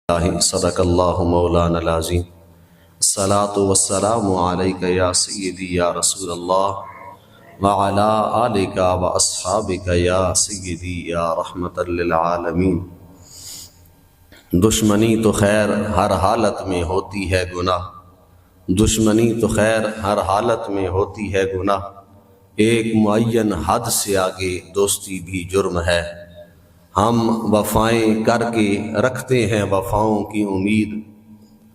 صدق اللہ مولانا العظیم الصلاۃ والسلام علیک یا سیدی یا رسول اللہ وعلی آلک واصحابک یا سیدی یا رحمت للعالمین۔ دشمنی تو خیر ہر حالت میں ہوتی ہے گناہ، دشمنی تو خیر ہر حالت میں ہوتی ہے گناہ، ایک معین حد سے آگے دوستی بھی جرم ہے۔ ہم وفائیں کر کے رکھتے ہیں وفاؤں کی امید،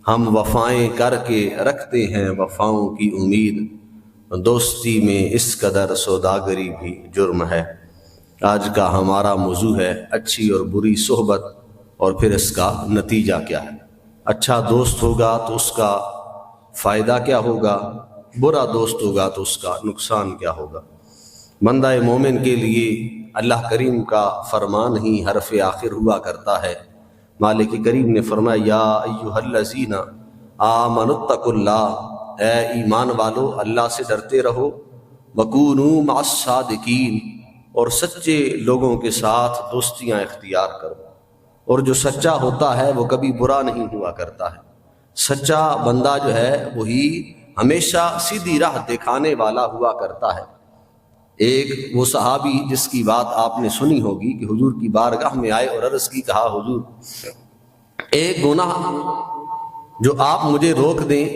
ہم وفائیں کر کے رکھتے ہیں وفاؤں کی امید، دوستی میں اس قدر سوداگری بھی جرم ہے۔ آج کا ہمارا موضوع ہے اچھی اور بری صحبت اور پھر اس کا نتیجہ کیا ہے۔ اچھا دوست ہوگا تو اس کا فائدہ کیا ہوگا، برا دوست ہوگا تو اس کا نقصان کیا ہوگا۔ بندہ مومن کے لیے اللہ کریم کا فرمان ہی حرف آخر ہوا کرتا ہے۔ مالک کریم نے فرمایا یا ایھا الذین آمنوا اتقوا اللہ، اے ایمان والو اللہ سے ڈرتے رہو، وکونوا مع الصادقین، اور سچے لوگوں کے ساتھ دوستیاں اختیار کرو۔ اور جو سچا ہوتا ہے وہ کبھی برا نہیں ہوا کرتا ہے۔ سچا بندہ جو ہے وہی ہمیشہ سیدھی راہ دکھانے والا ہوا کرتا ہے۔ ایک وہ صحابی جس کی بات آپ نے سنی ہوگی کہ حضور کی بارگاہ میں آئے اور عرض کی، کہا حضور ایک گناہ جو آپ مجھے روک دیں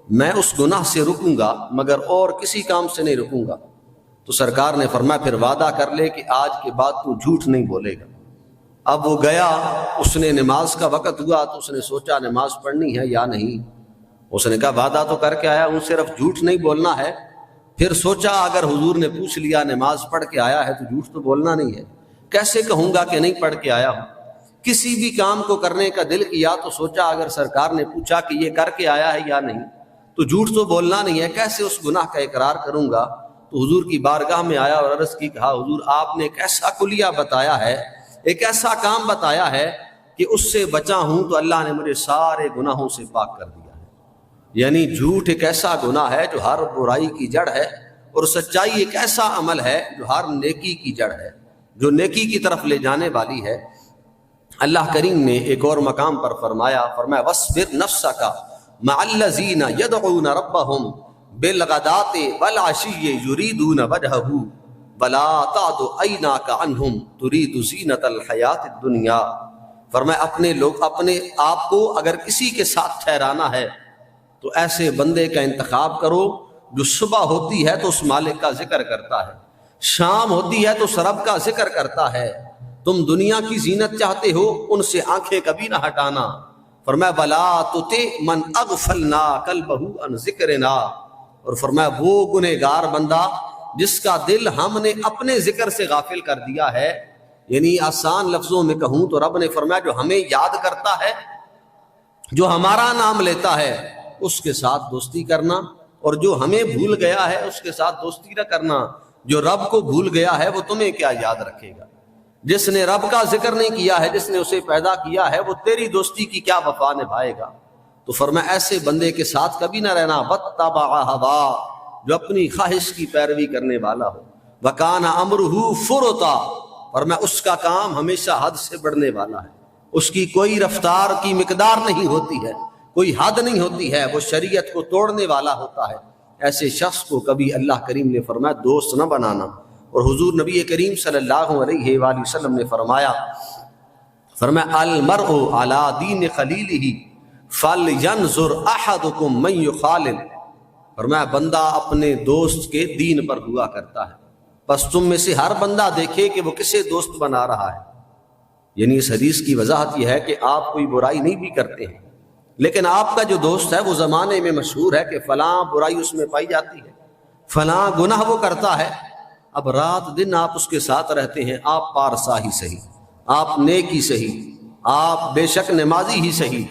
میں اس گناہ سے رکوں گا مگر اور کسی کام سے نہیں رکوں گا۔ تو سرکار نے فرمایا پھر وعدہ کر لے کہ آج کے بعد تو جھوٹ نہیں بولے گا۔ اب وہ گیا، اس نے نماز کا وقت ہوا تو اس نے سوچا نماز پڑھنی ہے یا نہیں۔ اس نے کہا وعدہ تو کر کے آیا ہوں، صرف جھوٹ نہیں بولنا ہے۔ پھر سوچا اگر حضور نے پوچھ لیا نماز پڑھ کے آیا ہے تو جھوٹ تو بولنا نہیں ہے، کیسے کہوں گا کہ نہیں پڑھ کے آیا ہوں۔ کسی بھی کام کو کرنے کا دل کیا تو سوچا اگر سرکار نے پوچھا کہ یہ کر کے آیا ہے یا نہیں تو جھوٹ تو بولنا نہیں ہے، کیسے اس گناہ کا اقرار کروں گا۔ تو حضور کی بارگاہ میں آیا اور عرض کی، کہا حضور آپ نے ایک ایسا کلیہ بتایا ہے، ایک ایسا کام بتایا ہے کہ اس سے بچا ہوں تو اللہ نے مجھے سارے گناہوں سے پاک کر دیا ہے۔ یعنی جھوٹ ایک ایسا گناہ ہے جو ہر برائی کی جڑ ہے، اور سچائی ایک ایسا عمل ہے جو ہر نیکی کی جڑ ہے، جو نیکی کی طرف لے جانے والی ہے۔ اللہ کریم نے ایک اور مقام پر فرمایا وَاصْبِرْ نَفْسَكَ مَعَ الَّذِينَ يَدْعُونَ رَبَّهُمْ بِالْغَدَاةِ وَالْعَشِيِّ يُرِيدُونَ وَجْهَهُ وَلَا تَعْدُ عَيْنَاكَ عَنْهُمْ تُرِيدُ زِينَةَ الْحَيَاةِ الدُّنْيَا۔ فرمایا اپنے آپ کو اگر کسی کے ساتھ ٹھہرانا ہے تو ایسے بندے کا انتخاب کرو جو صبح ہوتی ہے تو اس مالک کا ذکر کرتا ہے، شام ہوتی ہے تو اس رب کا ذکر کرتا ہے۔ تم دنیا کی زینت چاہتے ہو، ان سے آنکھیں کبھی نہ ہٹانا۔ فرمایا وَلَا تُطِعْ مَنْ أَغْفَلْنَا قَلْبَهُ عَنْ ذِكْرِنَا، اور فرمایا وہ گنہگار بندہ جس کا دل ہم نے اپنے ذکر سے غافل کر دیا ہے۔ یعنی آسان لفظوں میں کہوں تو رب نے فرمایا جو ہمیں یاد کرتا ہے، جو ہمارا نام لیتا ہے، اس کے ساتھ دوستی کرنا، اور جو ہمیں بھول گیا ہے اس کے ساتھ دوستی نہ کرنا۔ جو رب کو بھول گیا ہے وہ تمہیں کیا یاد رکھے گا؟ جس نے رب کا ذکر نہیں کیا ہے، جس نے اسے پیدا کیا ہے، وہ تیری دوستی کی کیا وفا نبھائے گا؟ تو فرمایا ایسے بندے کے ساتھ کبھی نہ رہنا۔ وَاتَّبَعَ هَوَاهُ، جو اپنی خواہش کی پیروی کرنے والا ہو۔ وَكَانَ أَمْرُهُ فُرُطًا، فرمایا اس کا کام ہمیشہ حد سے بڑھنے والا ہے، اس کی کوئی رفتار کی مقدار نہیں ہوتی ہے، کوئی حد نہیں ہوتی ہے، وہ شریعت کو توڑنے والا ہوتا ہے۔ ایسے شخص کو کبھی اللہ کریم نے فرمایا دوست نہ بنانا۔ اور حضور نبی کریم صلی اللہ علیہ وآلہ وسلم نے فرمایا المرء علی دین خلیلہ فلینظر احدکم من یخالل، فرمایا بندہ اپنے دوست کے دین پر ہوا کرتا ہے، بس تم میں سے ہر بندہ دیکھے کہ وہ کسے دوست بنا رہا ہے۔ یعنی اس حدیث کی وضاحت یہ ہے کہ آپ کوئی برائی نہیں بھی کرتے ہیں، لیکن آپ کا جو دوست ہے وہ زمانے میں مشہور ہے کہ فلاں برائی اس میں پائی جاتی ہے، فلاں گناہ وہ کرتا ہے۔ اب رات دن آپ اس کے ساتھ رہتے ہیں، آپ پارسا ہی صحیح، آپ نیکی صحیح، آپ بے شک نمازی ہی صحیح،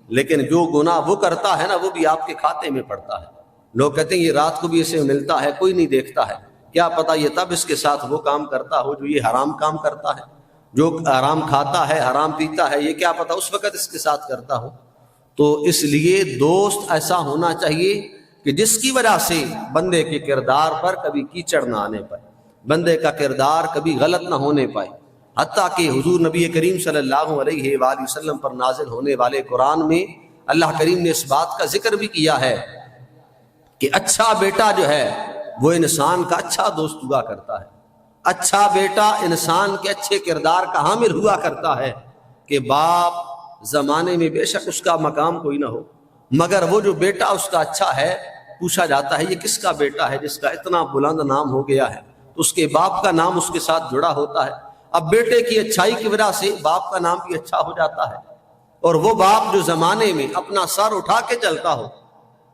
لیکن جو گناہ وہ کرتا ہے نا وہ بھی آپ کے کھاتے میں پڑتا ہے۔ لوگ کہتے ہیں یہ رات کو بھی اسے ملتا ہے، کوئی نہیں دیکھتا ہے، کیا پتہ یہ تب اس کے ساتھ وہ کام کرتا ہو جو یہ حرام کام کرتا ہے، جو حرام کھاتا ہے حرام پیتا ہے، یہ کیا پتہ اس وقت اس کے ساتھ کرتا ہو۔ تو اس لیے دوست ایسا ہونا چاہیے کہ جس کی وجہ سے بندے کے کردار پر کبھی کیچڑ نہ آنے پائے، بندے کا کردار کبھی غلط نہ ہونے پائے۔ حتیٰ کہ حضور نبی کریم صلی اللہ علیہ وآلہ وسلم پر نازل ہونے والے قرآن میں اللہ کریم نے اس بات کا ذکر بھی کیا ہے کہ اچھا بیٹا جو ہے وہ انسان کا اچھا دوست ہوا کرتا ہے، اچھا بیٹا انسان کے اچھے کردار کا حامل ہوا کرتا ہے، کہ باپ زمانے میں بے شک اس کا مقام کوئی نہ ہو، مگر وہ جو بیٹا اس کا اچھا ہے، پوچھا جاتا ہے یہ کس کا بیٹا ہے جس کا اتنا بلند نام ہو گیا ہے، تو اس کے باپ کا نام اس کے ساتھ جڑا ہوتا ہے۔ اب بیٹے کی اچھائی کی وجہ سے باپ کا نام بھی اچھا ہو جاتا ہے، اور وہ باپ جو زمانے میں اپنا سر اٹھا کے چلتا ہو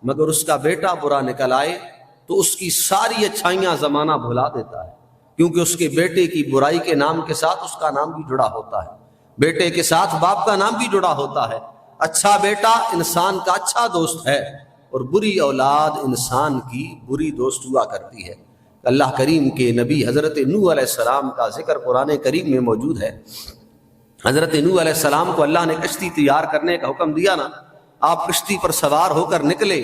مگر اس کا بیٹا برا نکل آئے تو اس کی ساری اچھائیاں زمانہ بھلا دیتا ہے، کیونکہ اس کے بیٹے کی برائی کے نام کے ساتھ اس کا نام بھی جڑا ہوتا ہے، بیٹے کے ساتھ باپ کا نام بھی جڑا ہوتا ہے۔ اچھا بیٹا انسان کا اچھا دوست ہے، اور بری اولاد انسان کی بری دوست ہوا کرتی ہے۔ اللہ کریم کے نبی حضرت نوح علیہ السلام کا ذکر قرآن کریم میں موجود ہے۔ حضرت نوح علیہ السلام کو اللہ نے کشتی تیار کرنے کا حکم دیا نا، آپ کشتی پر سوار ہو کر نکلے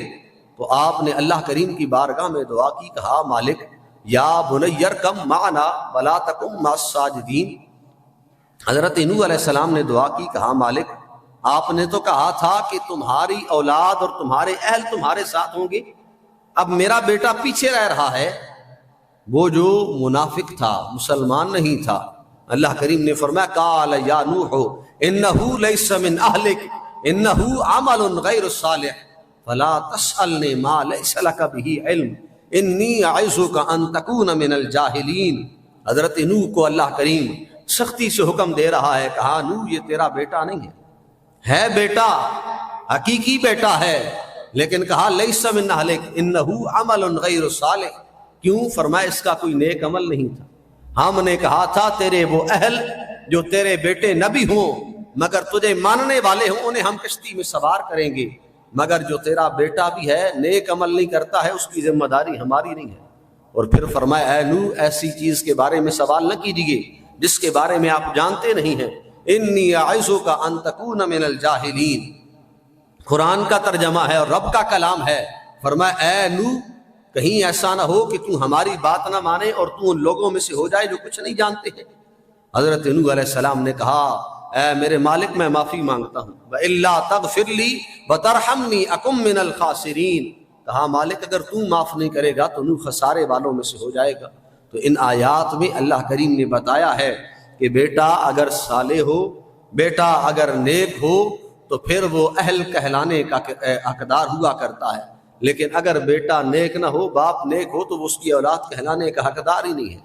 تو آپ نے اللہ کریم کی بارگاہ میں دعا کی، کہا مالک یا بنی ارکب معنا ولا تکن مع الساجدین۔ حضرت نوح علیہ السلام نے دعا کی، کہا مالک آپ نے تو کہا تھا کہ تمہاری اولاد اور تمہارے اہل تمہارے ساتھ ہوں گے، اب میرا بیٹا پیچھے رہ رہا ہے۔ وہ جو منافق تھا، مسلمان نہیں تھا، اللہ کریم نے فرمایا قال یا نوح انہ لیس من اہلک انہ عمل غیر صالح فلا تسألنی ما لیس لک بہ علم انی اعظک ان تکون من الجاہلین۔ حضرت نوح کو اللہ کریم سختی سے حکم دے رہا ہے، کہا نوح یہ تیرا بیٹا نہیں ہے بیٹا، حقیقی بیٹا ہے، لیکن کہا لیس من اہلک انہ عمل غیر صالح، کیوں؟ فرمایا اس کا کوئی نیک عمل نہیں تھا، ہم نے کہا تھا تیرے وہ اہل جو تیرے بیٹے نبی ہوں مگر تجھے ماننے والے ہوں انہیں ہم کشتی میں سوار کریں گے، مگر جو تیرا بیٹا بھی ہے نیک عمل نہیں کرتا ہے اس کی ذمہ داری ہماری نہیں ہے۔ اور پھر فرمایا اے نوح ایسی چیز کے بارے میں سوال نہ کیجیے جس کے بارے میں آپ جانتے نہیں ہیں، انی اعظک ان تکون من الجاہلین۔ قرآن کا ترجمہ ہے اور رب کا کلام ہے۔ فرمایا اے نوح کہیں ایسا نہ ہو کہ تو ہماری بات نہ مانے اور تو ان لوگوں میں سے ہو جائے جو کچھ نہیں جانتے ہیں۔ حضرت نوح علیہ السلام نے کہا اے میرے مالک میں معافی مانگتا ہوں، وَإِلَّا تَغْفِرْ لِي وَتَرْحَمْنِي أَكُن مِّنَ الْخَاسِرِينَ۔ کہا مالک اگر تو معاف نہیں کرے گا تو نوح خسارے والوں میں سے ہو جائے گا۔ تو ان آیات میں اللہ کریم نے بتایا ہے کہ بیٹا اگر صالح ہو، بیٹا اگر نیک ہو تو پھر وہ اہل کہلانے کا حقدار ہوا کرتا ہے، لیکن اگر بیٹا نیک نہ ہو، باپ نیک ہو تو وہ اس کی اولاد کہلانے کا حقدار ہی نہیں ہے۔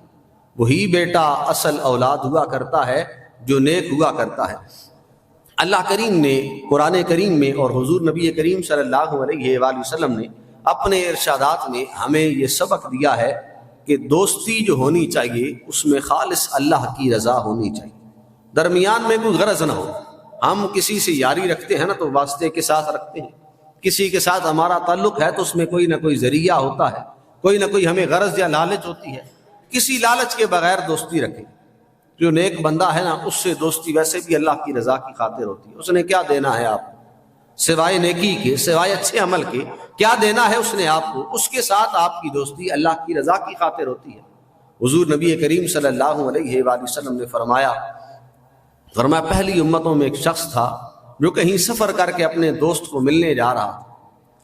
وہی بیٹا اصل اولاد ہوا کرتا ہے جو نیک ہوا کرتا ہے۔ اللہ کریم نے قرآن کریم میں اور حضور نبی کریم صلی اللہ علیہ وآلہ وسلم نے اپنے ارشادات میں ہمیں یہ سبق دیا ہے کہ دوستی جو ہونی چاہیے اس میں خالص اللہ کی رضا ہونی چاہیے، درمیان میں کوئی غرض نہ ہو۔ ہم کسی سے یاری رکھتے ہیں نا تو واسطے کے ساتھ رکھتے ہیں، کسی کے ساتھ ہمارا تعلق ہے تو اس میں کوئی نہ کوئی ذریعہ ہوتا ہے، کوئی نہ کوئی ہمیں غرض یا لالچ ہوتی ہے۔ کسی لالچ کے بغیر دوستی رکھیں۔ جو نیک بندہ ہے نا اس سے دوستی ویسے بھی اللہ کی رضا کی خاطر ہوتی ہے، اس نے کیا دینا ہے آپ کو سوائے نیکی کے، سوائے اچھے عمل کے، کیا دینا ہے اس نے آپ کو؟ اس کے ساتھ آپ کی دوستی اللہ کی رضا کی خاطر ہوتی ہے۔ حضور نبی کریم صلی اللہ علیہ وآلہ وسلم نے فرمایا پہلی امتوں میں ایک شخص تھا جو کہیں سفر کر کے اپنے دوست کو ملنے جا رہا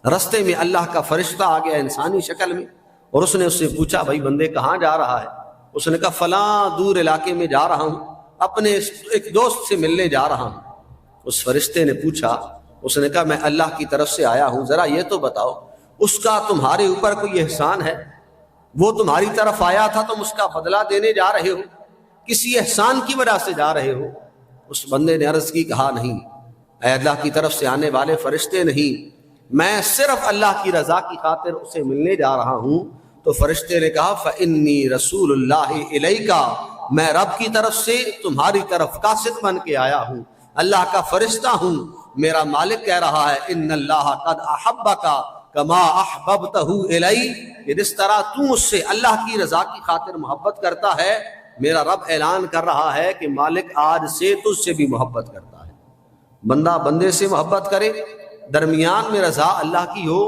تھا، رستے میں اللہ کا فرشتہ آ گیا انسانی شکل میں، اور اس نے اس سے پوچھا بھائی بندے کہاں جا رہا ہے؟ اس نے کہا فلاں دور علاقے میں جا رہا ہوں، اپنے ایک دوست سے ملنے جا رہا ہوں۔ اس فرشتے نے پوچھا، اس نے کہا میں اللہ کی طرف سے آیا ہوں، ذرا یہ تو بتاؤ اس کا تمہارے اوپر کوئی احسان ہے؟ وہ تمہاری طرف آیا تھا تم اس کا بدلہ دینے جا رہے ہو، کسی احسان کی وجہ سے جا رہے ہو؟ اس بندے نے عرض کی، کہا نہیں اے اللہ کی طرف سے آنے والے فرشتے نہیں، میں صرف اللہ کی رضا کی خاطر اسے ملنے جا رہا ہوں۔ تو فرشتے نے کہا فإنی رسول اللہ الیکا، میں رب کی طرف سے تمہاری طرف قاصد بن کے آیا ہوں، اللہ کا فرشتہ ہوں۔ میرا مالک کہہ رہا ہے ان اللہ قد احبک کما احببتہ الی، کہ جس طرح تو اس سے اللہ کی رضا کی خاطر محبت کرتا ہے، میرا رب اعلان کر رہا ہے کہ مالک آج سے تجھ سے بھی محبت کرتا ہے۔ بندہ بندے سے محبت کرے، درمیان میں رضا اللہ کی ہو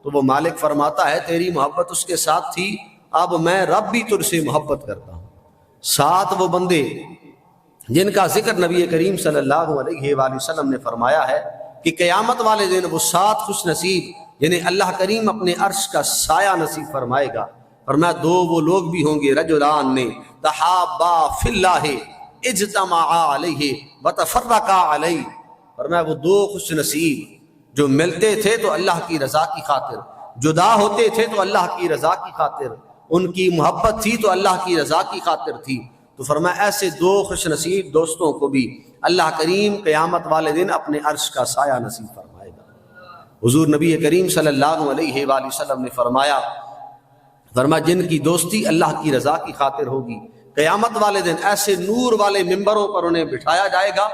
تو وہ مالک فرماتا ہے تیری محبت اس کے ساتھ تھی، اب میں رب بھی تجھ سے محبت کرتا ہوں۔ ساتھ وہ بندے جن کا ذکر نبی کریم صلی اللہ علیہ وآلہ وسلم نے فرمایا ہے کہ قیامت والے دن وہ 7 خوش نصیب یعنی اللہ کریم اپنے عرش کا سایہ نصیب فرمائے گا۔ فرمایا 2 وہ لوگ بھی ہوں گے رجلان نے تحابا فی اللہ اجتمعا علیہ وتفرقا علیہ۔ فرمایا وہ 2 خوش نصیب جو ملتے تھے تو اللہ کی رضا کی خاطر، جدا ہوتے تھے تو اللہ کی رضا کی خاطر، ان کی محبت تھی تو اللہ کی رضا کی خاطر تھی۔ تو فرمایا ایسے 2 خوش نصیب دوستوں کو بھی اللہ کریم قیامت والے دن اپنے عرش کا سایہ نصیب فرمائے گا۔ حضور نبی کریم صلی اللہ علیہ وآلہ وسلم نے فرمایا جن کی دوستی اللہ کی رضا کی خاطر ہوگی، قیامت والے دن ایسے نور والے ممبروں پر انہیں بٹھایا جائے گا،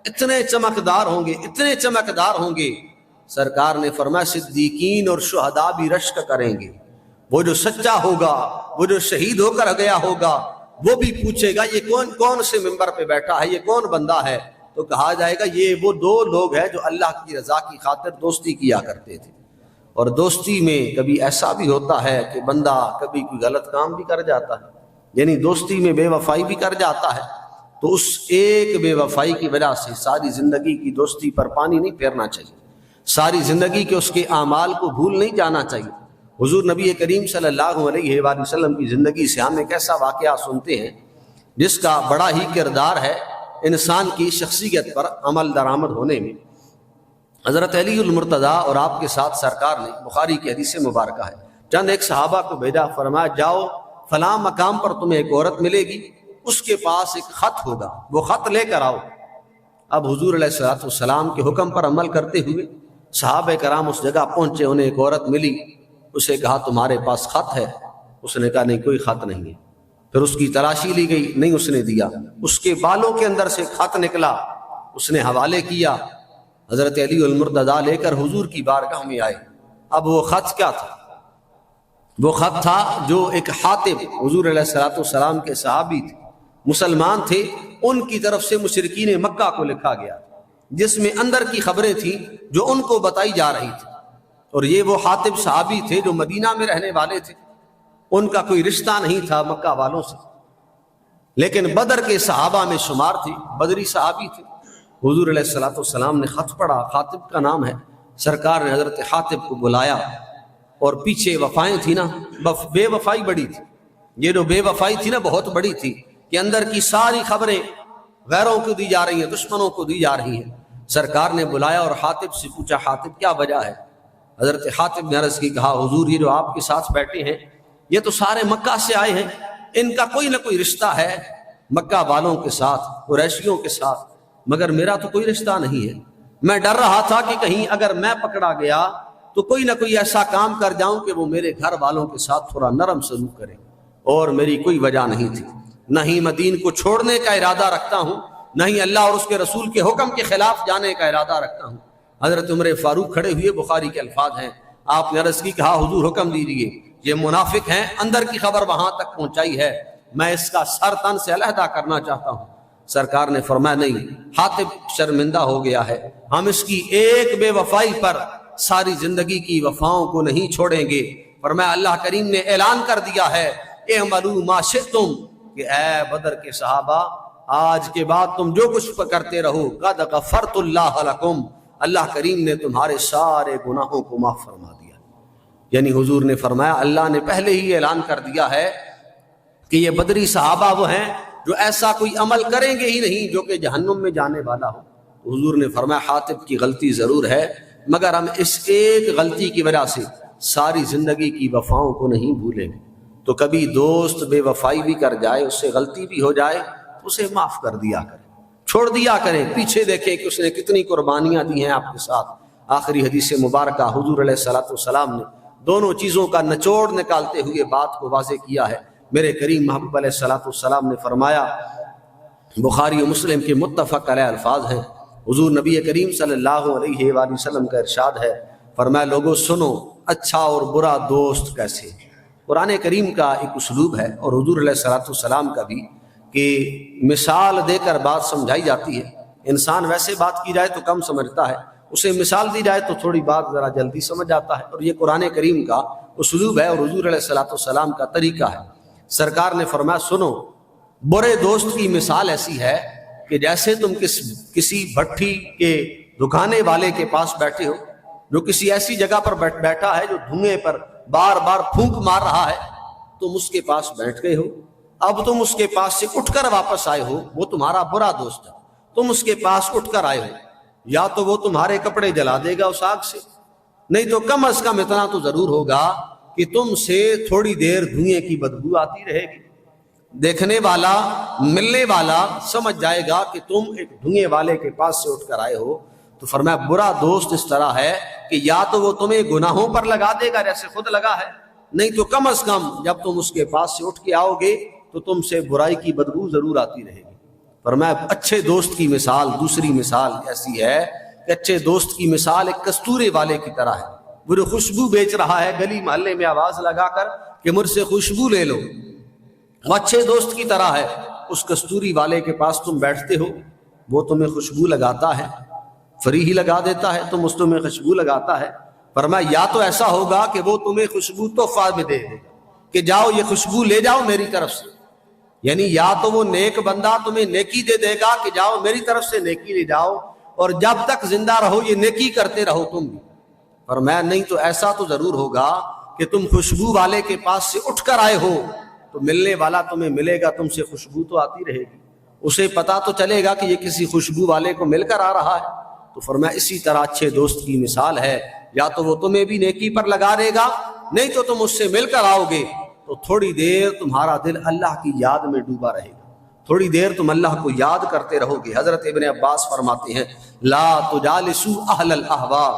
اتنے چمکدار ہوں گے، اتنے چمکدار ہوں گے۔ سرکار نے فرمایا صدیقین اور شہداء بھی رشک کریں گے۔ وہ جو سچا ہوگا، وہ جو شہید ہو کر گیا ہوگا، وہ بھی پوچھے گا یہ کون سے ممبر پہ بیٹھا ہے، یہ کون بندہ ہے؟ تو کہا جائے گا یہ وہ 2 لوگ ہیں جو اللہ کی رضا کی خاطر دوستی کیا کرتے تھے۔ اور دوستی میں کبھی ایسا بھی ہوتا ہے کہ بندہ کبھی کوئی غلط کام بھی کر جاتا ہے، یعنی دوستی میں بے وفائی بھی کر جاتا ہے، تو اس ایک بے وفائی کی وجہ سے ساری زندگی کی دوستی پر پانی نہیں پھیرنا چاہیے، ساری زندگی کے اس کے اعمال کو بھول نہیں جانا چاہیے۔ حضور نبی کریم صلی اللہ علیہ وآلہ وسلم کی زندگی سے ہم ایک ایسا واقعہ سنتے ہیں جس کا بڑا ہی کردار ہے انسان کی شخصیت پر عمل درآمد ہونے میں۔ حضرت علی المرتضیٰ اور آپ کے ساتھ سرکار نے، بخاری کی حدیث مبارکہ ہے، چند ایک صحابہ کو بھیجا، فرمایا جاؤ فلاں مقام پر تمہیں ایک عورت ملے گی، اس کے پاس ایک خط ہوگا، وہ خط لے کر آؤ۔ اب حضور علیہ السلام کے حکم پر عمل کرتے ہوئے صحابہ کرام اس جگہ پہنچے، انہیں ایک عورت ملی، اسے کہا تمہارے پاس خط ہے؟ اس نے کہا نہیں کوئی خط نہیں ہے۔ پھر اس کی تلاشی لی گئی، نہیں اس نے دیا۔ اس کے بالوں کے اندر سے خط نکلا، اس نے حوالے کیا، حضرت علی المرتضیٰ لے کر حضور کی بارگاہ میں آئے۔ اب وہ خط کیا تھا؟ وہ خط تھا جو ایک حاطب، حضور علیہ السلام کے صحابی تھے، مسلمان تھے، ان کی طرف سے مشرکین مکہ کو لکھا گیا، جس میں اندر کی خبریں تھیں جو ان کو بتائی جا رہی تھی۔ اور یہ وہ حاطب صحابی تھے جو مدینہ میں رہنے والے تھے، ان کا کوئی رشتہ نہیں تھا مکہ والوں سے، لیکن بدر کے صحابہ میں شمار تھے، بدری صحابی تھے۔ حضور علیہ السلام نے خط پڑھا، حاطب کا نام ہے، سرکار نے حضرت حاطب کو بلایا، اور پیچھے وفائیں تھی نا، بے وفائی بڑی تھی، یہ جو بے وفائی تھی نا بہت بڑی تھی، کہ اندر کی ساری خبریں غیروں کو دی جا رہی ہیں، دشمنوں کو دی جا رہی ہیں۔ سرکار نے بلایا اور حاطب سے پوچھا حاطب کیا وجہ ہے؟ حضرت حاطب نے عرض کی، کہا حضور یہ جو آپ کے ساتھ بیٹھے ہیں یہ تو سارے مکہ سے آئے ہیں، ان کا کوئی نہ کوئی رشتہ ہے مکہ والوں کے ساتھ، قریشیوں کے ساتھ، مگر میرا تو کوئی رشتہ نہیں ہے۔ میں ڈر رہا تھا کہ کہیں اگر میں پکڑا گیا تو کوئی نہ کوئی ایسا کام کر جاؤں کہ وہ میرے گھر والوں کے ساتھ تھوڑا نرم سلوک کرے، اور میری کوئی وجہ نہیں تھی، نہ ہی میں دین کو چھوڑنے کا ارادہ رکھتا ہوں، نہ ہی اللہ اور اس کے رسول کے حکم کے خلاف جانے کا ارادہ رکھتا ہوں۔ حضرت عمر فاروق کھڑے ہوئے، بخاری کے الفاظ ہیں، آپ نے عرض کی، کہا حضور حکم دیجیے، یہ منافق ہیں، اندر کی خبر وہاں تک پہنچائی ہے، میں اس کا سر تن سے علیحدہ کرنا چاہتا ہوں۔ سرکار نے فرمایا نہیں، حاطب شرمندہ ہو گیا ہے، ہم اس کی ایک بے وفائی پر ساری زندگی کی وفاؤں کو نہیں چھوڑیں گے۔ فرمایا اللہ کریم نے اعلان کر دیا ہے، اعملوا ما شئتم، کہ اے بدر کے صحابہ آج کے بعد تم جو کچھ کرتے رہو، قد غفرت اللہ لکم، اللہ کریم نے تمہارے سارے گناہوں کو معاف فرما دیا۔ یعنی حضور نے فرمایا اللہ نے پہلے ہی اعلان کر دیا ہے کہ یہ بدری صحابہ وہ ہیں جو ایسا کوئی عمل کریں گے ہی نہیں جو کہ جہنم میں جانے والا ہو۔ حضور نے فرمایا حاطب کی غلطی ضرور ہے، مگر ہم اس ایک غلطی کی وجہ سے ساری زندگی کی وفاؤں کو نہیں بھولیں گے۔ تو کبھی دوست بے وفائی بھی کر جائے، اس سے غلطی بھی ہو جائے تو اسے معاف کر دیا کریں، چھوڑ دیا کریں، پیچھے دیکھیں کہ اس نے کتنی قربانیاں دی ہیں آپ کے ساتھ۔ آخری حدیث مبارکہ حضور علیہ السلام نے دونوں چیزوں کا نچوڑ نکالتے ہوئے بات کو واضح کیا ہے۔ میرے کریم محبوب علیہ السلام نے فرمایا، بخاری و مسلم کے متفق علیہ الفاظ ہیں، حضور نبی کریم صلی اللہ علیہ وآلہ وسلم کا ارشاد ہے، فرمایا لوگوں سنو اچھا اور برا دوست کیسے۔ قرآن کریم کا ایک اسلوب ہے اور حضور علیہ السلام کا بھی، کہ مثال دے کر بات سمجھائی جاتی ہے۔ انسان ویسے بات کی جائے تو کم سمجھتا ہے، اسے مثال دی جائے تو تھوڑی بات ذرا جلدی سمجھ جاتا ہے، اور یہ قرآن کریم کا اسلوب ہے اور حضور علیہ السلام کا طریقہ ہے۔ سرکار نے فرمایا سنو، برے دوست کی مثال ایسی ہے کہ جیسے تم کسی بھٹی کے دکانے والے کے پاس بیٹھے ہو جو کسی ایسی جگہ پر بیٹھا ہے جو دھوئیں پر بار بار پھونک مار رہا ہے، تم اس کے پاس بیٹھ گئے ہو، اب تم اس کے پاس سے اٹھ کر واپس آئے ہو، وہ تمہارا برا دوست ہے، تم اس کے پاس اٹھ کر آئے ہو، یا تو وہ تمہارے کپڑے جلا دے گا اس آگ سے، نہیں تو کم از کم اتنا تو ضرور ہوگا کہ تم سے تھوڑی دیر دھوئیں کی بدبو آتی رہے گی۔ دیکھنے والا، ملنے والا سمجھ جائے گا کہ تم ایک دھوئیں والے کے پاس سے اٹھ کر آئے ہو۔ تو فرمایا برا دوست اس طرح ہے کہ یا تو وہ تمہیں گناہوں پر لگا دے گا جیسے خود لگا ہے، نہیں تو کم از کم جب تم اس کے پاس سے اٹھ کے آؤ گے تو تم سے برائی کی بدبو ضرور آتی رہے گی۔ فرمایا اچھے دوست کی مثال، دوسری مثال ایسی ہے کہ اچھے دوست کی مثال ایک کستورے والے کی طرح ہے، وہ جو خوشبو بیچ رہا ہے گلی محلے میں آواز لگا کر کہ مجھ سے خوشبو لے لو، وہ اچھے دوست کی طرح ہے۔ اس کستوری والے کے پاس تم بیٹھتے ہو، وہ تمہیں خوشبو لگاتا ہے، فری ہی لگا دیتا ہے، تم اس تمہیں خوشبو لگاتا ہے۔ فرمایا یا تو ایسا ہوگا کہ وہ تمہیں خوشبو تحفہ میں دے دے گا کہ جاؤ یہ خوشبو لے جاؤ میری طرف سے، یعنی یا تو وہ نیک بندہ تمہیں نیکی دے دے گا کہ جاؤ میری طرف سے نیکی لے جاؤ، اور جب تک زندہ رہو یہ نیکی کرتے رہو تم بھی۔ فرمایا نہیں تو ایسا تو ضرور ہوگا کہ تم خوشبو والے کے پاس سے اٹھ کر آئے ہو تو ملنے والا تمہیں ملے گا، تم سے خوشبو تو آتی رہے گی، اسے پتا تو چلے گا کہ یہ کسی خوشبو والے کو مل کر آ رہا ہے۔ تو فرمایا اسی طرح اچھے دوست کی مثال ہے، یا تو وہ تمہیں بھی نیکی پر لگا دے گا، نہیں تو تم اس سے مل کر آؤ گے تو تھوڑی دیر تمہارا دل اللہ کی یاد میں ڈوبا رہے گا، تھوڑی دیر تم اللہ کو یاد کرتے رہو گے۔ حضرت ابن عباس فرماتے ہیں لا تجالسوا اہل الاہواء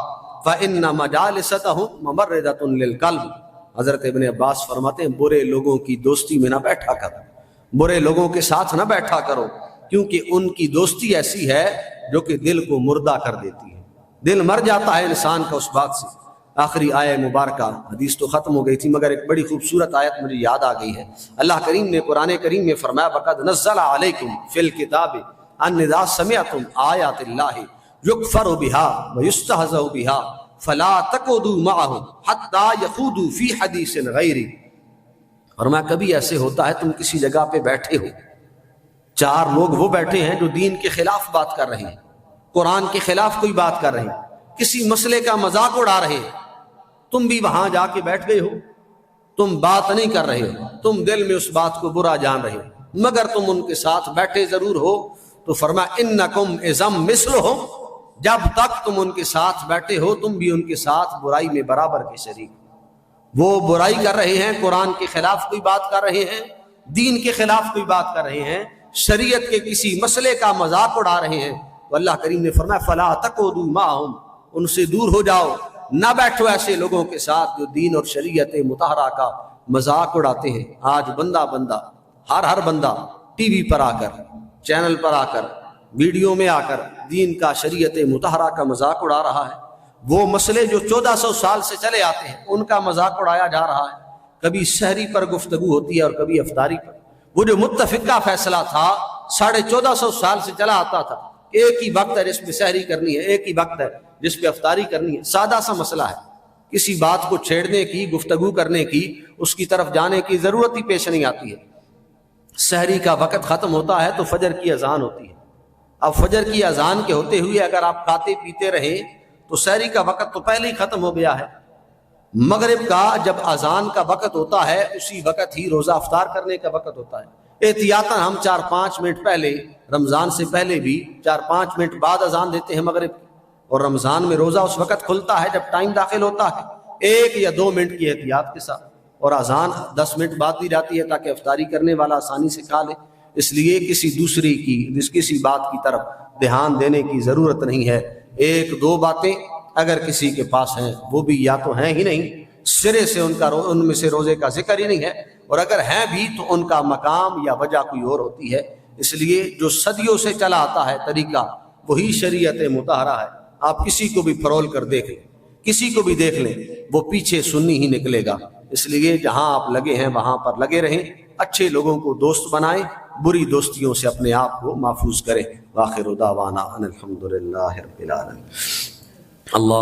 فإن مجالستهم ممردۃ للقلب۔ حضرت ابن عباس فرماتے ہیں برے لوگوں کی دوستی میں نہ بیٹھا کرو، برے لوگوں کے ساتھ نہ بیٹھا کرو، کیونکہ ان کی دوستی ایسی ہے جو کہ دل کو مردہ کر دیتی ہے، دل مر جاتا ہے انسان کا اس بات سے۔ آخری آیہ مبارکہ، حدیث تو ختم ہو گئی تھی مگر ایک بڑی خوبصورت آیت مجھے یاد آ گئی ہے۔ اللہ کریم نے قرآن کریم میں فرمایا وَقَدْ نَزَّلَ عَلَيْكُمْ فِي الْكِتَابِ أَنْ إِذَا سَمِعْتُمْ آيَاتِ اللَّهِ يُكْفَرُ بِهَا وَيُسْتَهْزَأُ بِهَا فَلَا تَقْعُدُوا مَعَهُمْ حَتَّى يَخُوضُوا فِي حَدِيثٍ غَيْرِهِ۔ فرمایا کبھی ایسے ہوتا ہے تم کسی جگہ پہ بیٹھے ہو، چار لوگ وہ بیٹھے ہیں جو دین کے خلاف بات کر رہے ہیں، قرآن کے خلاف کوئی بات کر رہے ہیں، کسی مسئلے کا مذاق اڑا رہے ہیں، تم بھی وہاں جا کے بیٹھ گئے ہو، تم بات نہیں کر رہے ہو، تم دل میں اس بات کو برا جان رہے ہو، مگر تم ان کے ساتھ بیٹھے ضرور ہو۔ تو فرمایا انکم اذا مثلہم، جب تک تم ان کے ساتھ بیٹھے ہو تم بھی ان کے ساتھ برائی میں برابر کے شریک ہو۔ وہ برائی کر رہے ہیں، قرآن کے خلاف کوئی بات کر رہے ہیں، دین کے خلاف کوئی بات کر رہے ہیں، شریعت کے کسی مسئلے کا مذاق اڑا رہے ہیں، تو اللہ کریم نے فرمایا فلا تقعدوا معهم، ان سے دور ہو جاؤ، نہ بیٹھو ایسے لوگوں کے ساتھ جو دین اور شریعت مطہرہ کا مذاق اڑاتے ہیں۔ آج بندہ ہر بندہ ٹی وی پر آ کر، چینل پر آ کر، ویڈیو میں آ کر دین کا، شریعت مطہرہ کا مذاق اڑا رہا ہے۔ وہ مسئلے جو 1400 سال سے چلے آتے ہیں ان کا مذاق اڑایا جا رہا ہے، کبھی سحری پر گفتگو ہوتی ہے اور کبھی افطاری پر۔ وہ جو متفقہ فیصلہ تھا 1450 سال سے چلا آتا تھا، ایک ہی وقت ہے جس پہ سحری کرنی ہے، ایک ہی وقت ہے جس پہ افطاری کرنی ہے، سادہ سا مسئلہ ہے، کسی بات کو چھیڑنے کی، گفتگو کرنے کی، اس کی طرف جانے کی ضرورت ہی پیش نہیں آتی ہے۔ سحری کا وقت ختم ہوتا ہے تو فجر کی اذان ہوتی ہے، اب فجر کی اذان کے ہوتے ہوئے اگر آپ کھاتے پیتے رہے تو سحری کا وقت تو پہلے ہی ختم ہو گیا ہے۔ مغرب کا جب اذان کا وقت ہوتا ہے اسی وقت ہی روزہ افطار کرنے کا وقت ہوتا ہے۔ احتیاطاً ہم 4-5 منٹ پہلے، رمضان سے پہلے بھی 4-5 منٹ بعد اذان دیتے ہیں مغرب کی، اور رمضان میں روزہ اس وقت کھلتا ہے جب ٹائم داخل ہوتا ہے، 1 یا 2 منٹ کی احتیاط کے ساتھ، اور اذان 10 منٹ بعد دی جاتی ہے تاکہ افطاری کرنے والا آسانی سے کھا لے۔ اس لیے کسی بات کی طرف دھیان دینے کی ضرورت نہیں ہے۔ 1-2 باتیں اگر کسی کے پاس ہیں وہ بھی یا تو ہیں ہی نہیں، سرے سے ان میں سے روزے کا ذکر ہی نہیں ہے، اور اگر ہیں بھی تو ان کا مقام یا وجہ کوئی اور ہوتی ہے۔ اس لیے جو صدیوں سے چلا آتا ہے طریقہ وہی شریعت مطہرہ ہے۔ آپ کسی کو بھی فرول کر دیکھ لیں، کسی کو بھی دیکھ لیں، وہ پیچھے سنی ہی نکلے گا۔ اس لیے جہاں آپ لگے ہیں وہاں پر لگے رہیں، اچھے لوگوں کو دوست بنائیں، بری دوستیوں سے اپنے آپ کو محفوظ کریں۔ وآخر دعوانا ان الحمد للہ رب العالمین۔ اللہ